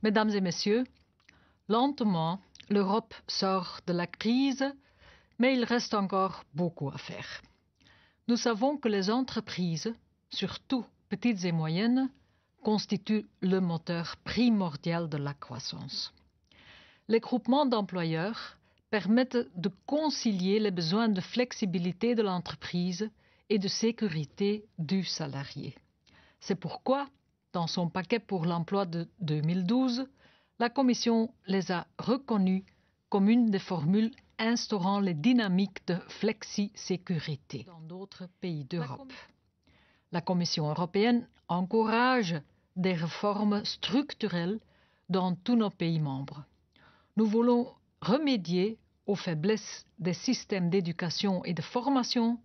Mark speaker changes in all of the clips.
Speaker 1: Mesdames et messieurs, lentement, l'Europe sort de la crise, mais il reste encore beaucoup à faire. Nous savons que les entreprises, surtout petites et moyennes, constituent le moteur primordial de la croissance. Les groupements d'employeurs permettent de concilier les besoins de flexibilité de l'entreprise et de sécurité du salarié. C'est pourquoi, dans son paquet pour l'emploi de 2012, la Commission les a reconnus comme une des formules instaurant les dynamiques de flexi-sécurité dans d'autres pays d'Europe. La Commission européenne encourage des réformes structurelles dans tous nos pays membres. Nous voulons remédier aux faiblesses des systèmes d'éducation et de formation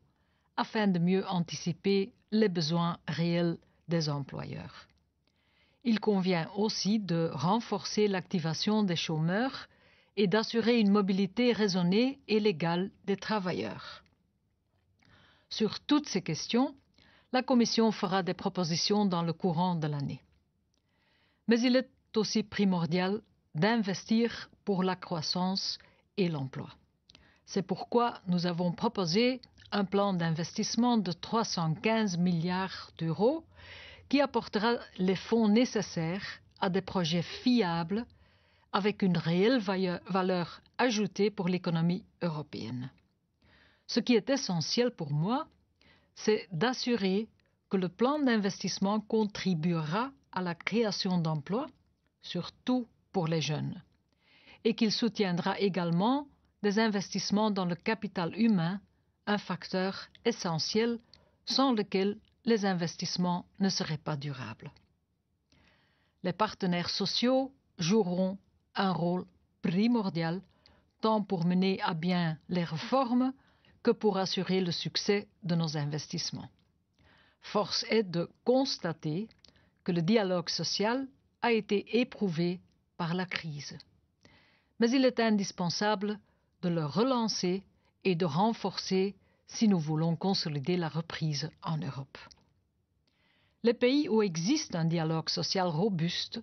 Speaker 1: afin de mieux anticiper les besoins réels des employeurs. Il convient aussi de renforcer l'activation des chômeurs et d'assurer une mobilité raisonnée et légale des travailleurs. Sur toutes ces questions, la Commission fera des propositions dans le courant de l'année. Mais il est aussi primordial d'investir pour la croissance et l'emploi. C'est pourquoi nous avons proposé un plan d'investissement de 315 milliards d'euros qui apportera les fonds nécessaires à des projets fiables avec une réelle valeur ajoutée pour l'économie européenne. Ce qui est essentiel pour moi, c'est d'assurer que le plan d'investissement contribuera à la création d'emplois, surtout pour les jeunes, et qu'il soutiendra également des investissements dans le capital humain, un facteur essentiel sans lequel les investissements ne seraient pas durables. Les partenaires sociaux joueront un rôle primordial tant pour mener à bien les réformes que pour assurer le succès de nos investissements. Force est de constater que le dialogue social a été éprouvé par la crise. Mais il est indispensable de le relancer et de renforcer si nous voulons consolider la reprise en Europe. Les pays où existe un dialogue social robuste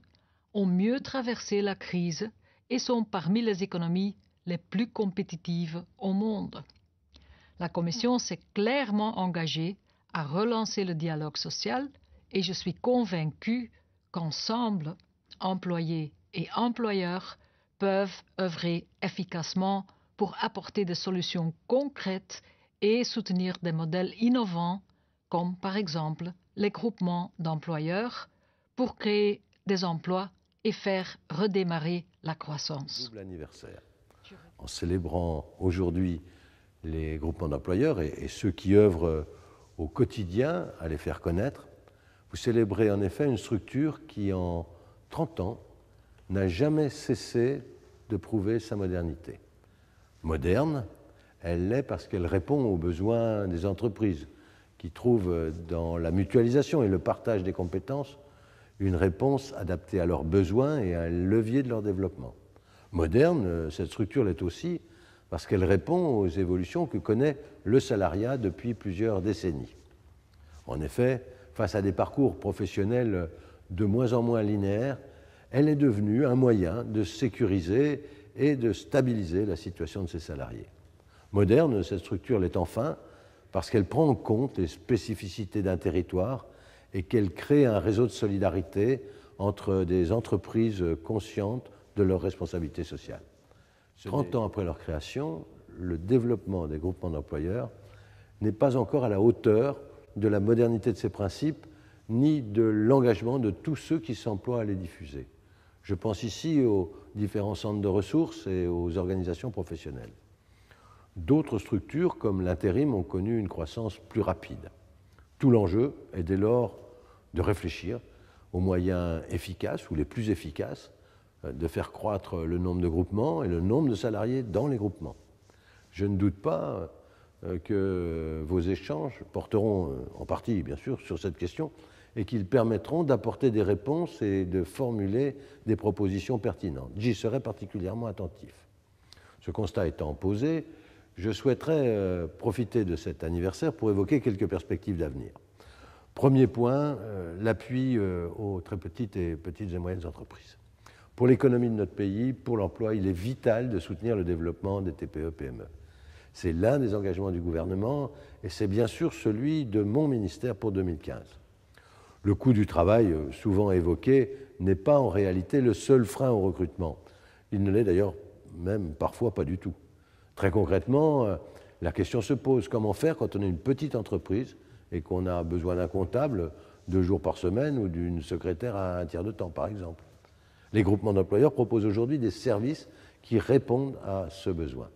Speaker 1: ont mieux traversé la crise et sont parmi les économies les plus compétitives au monde. La Commission s'est clairement engagée à relancer le dialogue social et je suis convaincue qu'ensemble, employés et employeurs peuvent œuvrer efficacement pour apporter des solutions concrètes et soutenir des modèles innovants comme par exemple les groupements d'employeurs pour créer des emplois et faire redémarrer la croissance.
Speaker 2: Double anniversaire. En célébrant aujourd'hui les groupements d'employeurs et ceux qui œuvrent au quotidien à les faire connaître, vous célébrez en effet une structure qui en 30 ans n'a jamais cessé de prouver sa modernité. Moderne, elle l'est parce qu'elle répond aux besoins des entreprises qui trouvent dans la mutualisation et le partage des compétences une réponse adaptée à leurs besoins et un levier de leur développement. Moderne, cette structure l'est aussi parce qu'elle répond aux évolutions que connaît le salariat depuis plusieurs décennies. En effet, face à des parcours professionnels de moins en moins linéaires, elle est devenue un moyen de sécuriser et de stabiliser la situation de ses salariés. Moderne, cette structure l'est enfin parce qu'elle prend en compte les spécificités d'un territoire et qu'elle crée un réseau de solidarité entre des entreprises conscientes de leurs responsabilités sociales. 30 ans après leur création, le développement des groupements d'employeurs n'est pas encore à la hauteur de la modernité de ses principes ni de l'engagement de tous ceux qui s'emploient à les diffuser. Je pense ici aux différents centres de ressources et aux organisations professionnelles. D'autres structures, comme l'intérim, ont connu une croissance plus rapide. Tout l'enjeu est dès lors de réfléchir aux moyens efficaces ou les plus efficaces de faire croître le nombre de groupements et le nombre de salariés dans les groupements. Je ne doute pas que vos échanges porteront en partie, bien sûr, sur cette question et qu'ils permettront d'apporter des réponses et de formuler des propositions pertinentes. J'y serai particulièrement attentif. Ce constat étant posé, je souhaiterais profiter de cet anniversaire pour évoquer quelques perspectives d'avenir. Premier point, l'appui aux très petites et moyennes entreprises. Pour l'économie de notre pays, pour l'emploi, il est vital de soutenir le développement des TPE-PME. C'est l'un des engagements du gouvernement et c'est bien sûr celui de mon ministère pour 2015. Le coût du travail, souvent évoqué, n'est pas en réalité le seul frein au recrutement. Il ne l'est d'ailleurs même parfois pas du tout. Très concrètement, la question se pose, comment faire quand on est une petite entreprise et qu'on a besoin d'un comptable 2 jours par semaine ou d'une secrétaire à 1 tiers de temps, par exemple. Les groupements d'employeurs proposent aujourd'hui des services qui répondent à ce besoin.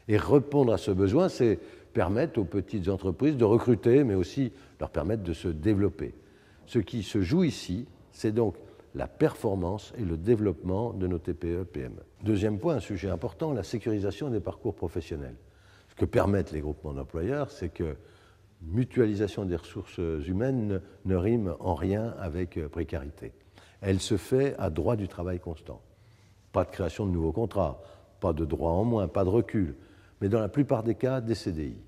Speaker 2: Et répondre à ce besoin, c'est permettre aux petites entreprises de recruter, mais aussi leur permettre de se développer. Ce qui se joue ici, c'est donc la performance et le développement de nos TPE-PME. Deuxième point, un sujet important, la sécurisation des parcours professionnels. Ce que permettent les groupements d'employeurs, c'est que mutualisation des ressources humaines ne rime en rien avec précarité. Elle se fait à droit du travail constant. Pas de création de nouveaux contrats, pas de droits en moins, pas de recul, mais dans la plupart des cas, des CDI.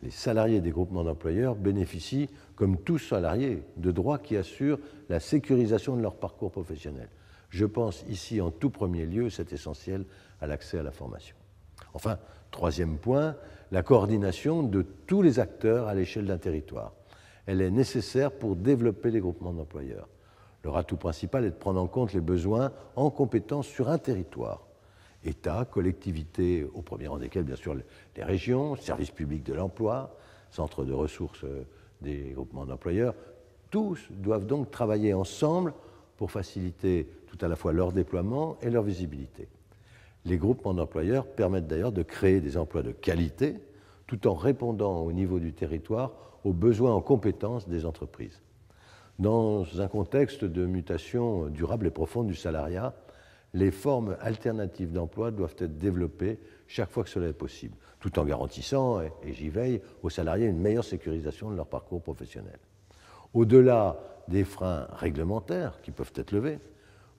Speaker 2: Les salariés des groupements d'employeurs bénéficient, comme tous salariés, de droits qui assurent la sécurisation de leur parcours professionnel. Je pense ici en tout premier lieu, c'est essentiel, à l'accès à la formation. Enfin, troisième point, la coordination de tous les acteurs à l'échelle d'un territoire. Elle est nécessaire pour développer les groupements d'employeurs. Leur atout principal est de prendre en compte les besoins en compétences sur un territoire. État, collectivités, au premier rang desquels, bien sûr, les régions, services publics de l'emploi, centres de ressources des groupements d'employeurs, tous doivent donc travailler ensemble pour faciliter tout à la fois leur déploiement et leur visibilité. Les groupements d'employeurs permettent d'ailleurs de créer des emplois de qualité tout en répondant au niveau du territoire aux besoins en compétences des entreprises. Dans un contexte de mutation durable et profonde du salariat, les formes alternatives d'emploi doivent être développées chaque fois que cela est possible, tout en garantissant, et j'y veille, aux salariés une meilleure sécurisation de leur parcours professionnel. Au-delà des freins réglementaires qui peuvent être levés,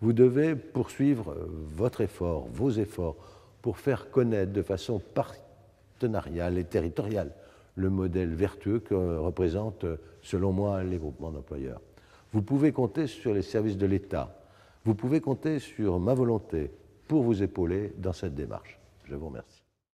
Speaker 2: vous devez poursuivre votre effort, vos efforts, pour faire connaître de façon partenariale et territoriale le modèle vertueux que représentent, selon moi, les groupements d'employeurs. Vous pouvez compter sur les services de l'État. Vous pouvez compter sur ma volonté pour vous épauler dans cette démarche. Je vous remercie.